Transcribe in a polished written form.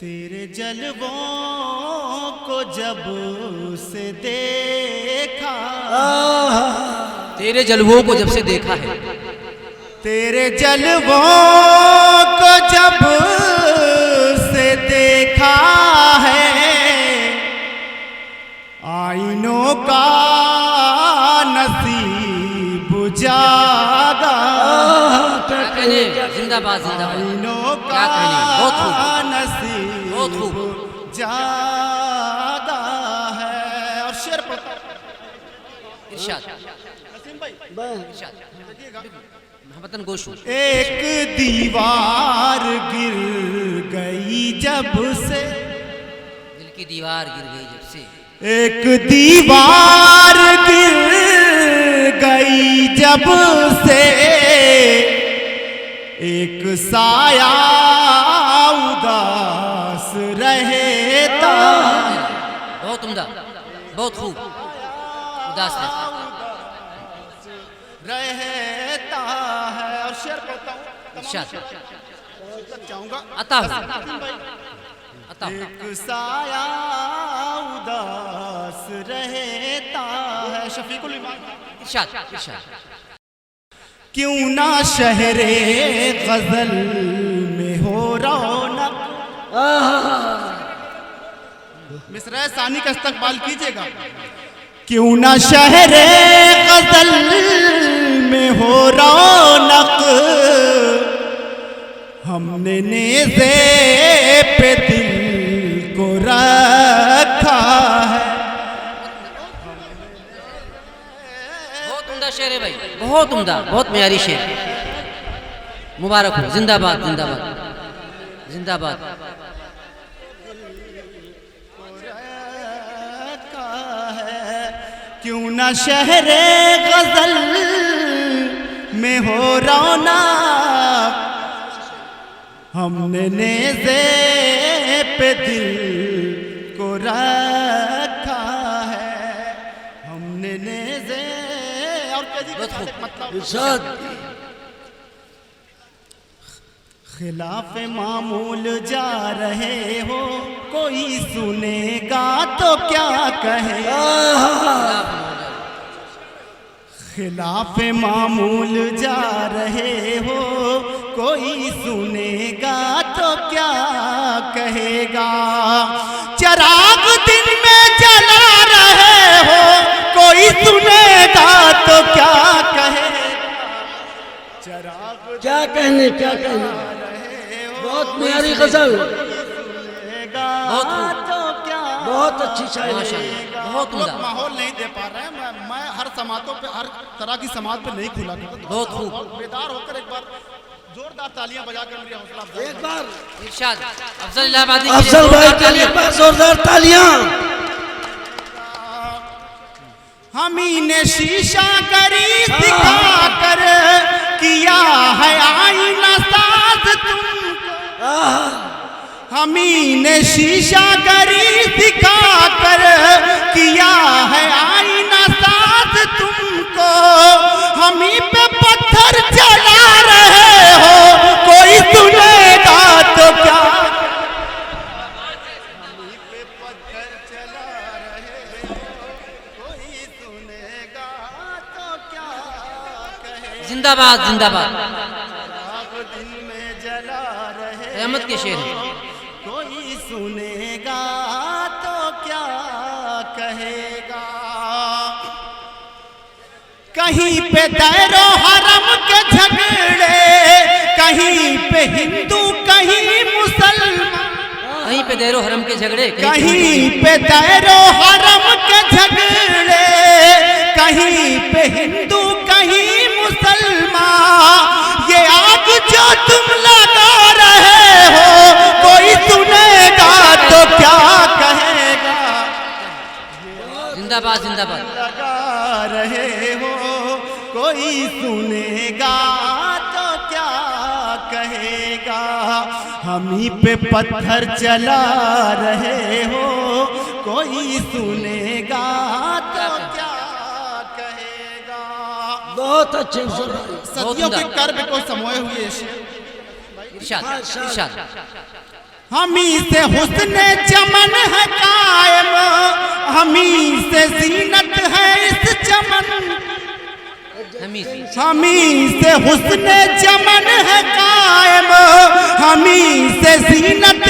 तेरे जलवों को जब से देखा, तेरे जलवों को जब से देखा है, तेरे जलवों को जब से देखा है, आईनों का नसीब जागा। क्या कहने, जिंदाबाद जिंदाबाद, आईनों क्या कहने, बहुत खूब, नसीब बहुत खूब। जागा है। और शेर पढ़ता इरशाद, नसीम भाई, इरशाद, मोहम्मदन गोशू। एक दीवार गिर गई जब से, दिल की दीवार गिर गई जब से, एक दीवार गिर गई जब से, एक साया उदास रहता। बहुत उम्दा, बहुत खूब, उदास रहता है। और शेर पढ़ता हूँ, इरशाद, चाहूंगा अता हूँ, अता हूँ। एक साया उदास रहता है। शफीकुल ईमान। इरशाद, इरशाद। क्यों ना शहरे गजल में हो रौनक। मिसरा सानी का इस्तकबाल कीजिएगा। क्यों ना शहरे गजल में हो रौनक, हमने नेज़े पे दिल को रखा है। बहुत उम्दा शेर है भाई, बहुत उम्दा, बहुत प्यारी शेर। मुबारक हो, जिंदाबाद जिंदाबाद जिंदाबाद। क्यों ना शहरे गजल में हो रौनक, हमने नेज़े पे दिल को रखा है। हमने नेज़े और मतलब खिलाफ मामूल जा रहे हो, कोई सुनेगा तो क्या कहे। खिलाफ मामूल जा रहे हो, कोई सुनेगा तो क्या कहेगा। चिराग दिन में जला रहे हो, कोई सुनेगा तो क्या कहेगा। चिराग क्या कहने, क्या कहने, बहुत प्यारी गजल, बहुत अच्छी शायरी, बहुत उम्दा। माहौल नहीं दे पा रहे हैं। मैं हर समातों पे, हर तरह की समात पे नहीं खुला करता। बहुत खूब, बेदार होकर एक बार जोरदार तालियां बजाकर मेरी हौसला अफजाई एक बार इरशाद। अफजल इलाहाबादी के लिए अफजल भाई जोरदार के लिए तालियां। बस जोरदार तालियां। हमी ने शीशा करी सिखा कर किया है आईना साज तुमको। हमी ने शीशा करी सिखा कर किया है आईना साज तुमको। हमी पे पत्थर चला रहे हो, कोई सुनेगा तो क्या। हमी पे पत्थर चला रहे हो, कोई सुनेगा तो क्या कहे। जिंदाबाद जिंदाबाद। आप दिन में जला रहे रहमत के शेर हैं। कोई सुनेगा तो क्या कहेगा। कहीं पे दैरो हरम के झगड़े, कहीं पे हिंदू कहीं मुसलमान। कहीं पे दैरो हरम के झगड़े, कहीं पे दैरो हरम के झगड़े, कहीं पे हिंदू कहीं मुसलमान। ये आग जो तुम लगा रहे हो, कोई सुनेगा तो क्या कहेगा। जिंदाबाद जिंदाबाद। लगा रहे हो, कोई सुनेगा तो क्या कहेगा। हमी पे पत्थर चला रहे हो, कोई सुनेगा तो क्या कहेगा। बहुत अच्छे सदियों के कर्ब को समोए हुए इरशाद, इरशाद। हमी से हुस्न चमन है कायम, हमी से जीनत है इस चमन, हमी हमी से हुस्न चमन है कायम, हमी से जीनत